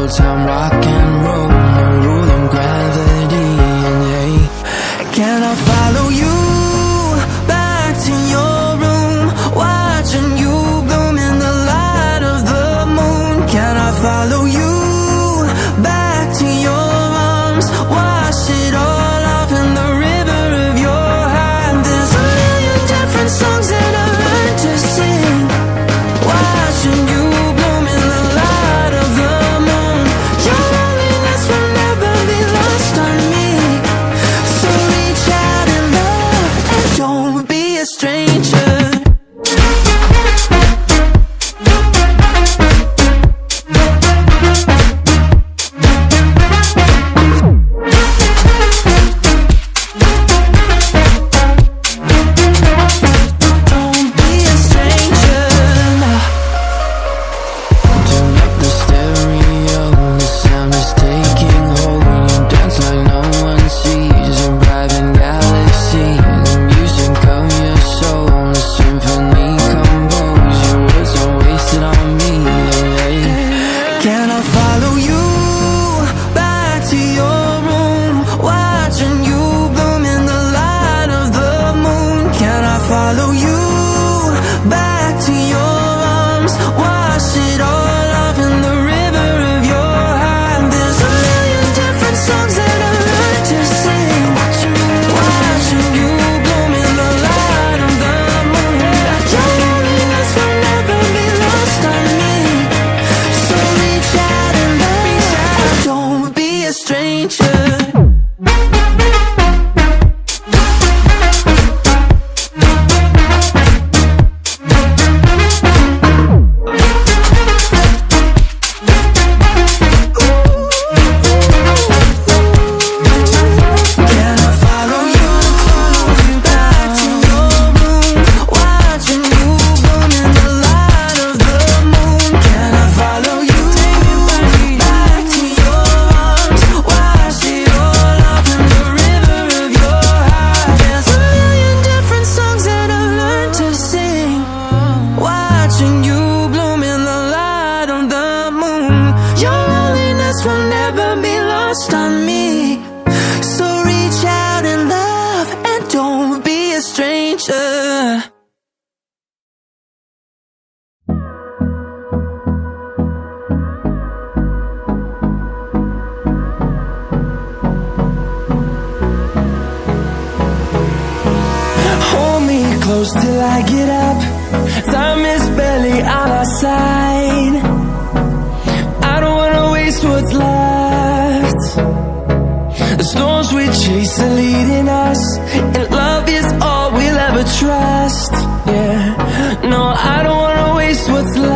old time rock and roll, no rule of gravity. And hey, can I follow you back to your room, watching you bloom in the light of the moon? Can I follow you back to your arms, wash it all off in the river of your heart? There's a million different songs that I learned to sing, watching you bloom in the light of the moon. Your loneliness will never be lost on me, so reach out and love, and don't be a stranger. Follow you back to your arms, wash it all off in the river of your heart. There's a million different songs that I learned to sing, watching you bloom in the light of the moon. Your loneliness will never be lost on me, so reach out and love, don't be a stranger. Will never be lost on me, so reach out and love, and don't be a stranger. Hold me close till I get up, time is barely on our side. I don't wanna waste what's left. The storms we chase are leading us, and love is all we'll ever trust. Yeah, no, I don't wanna waste what's left.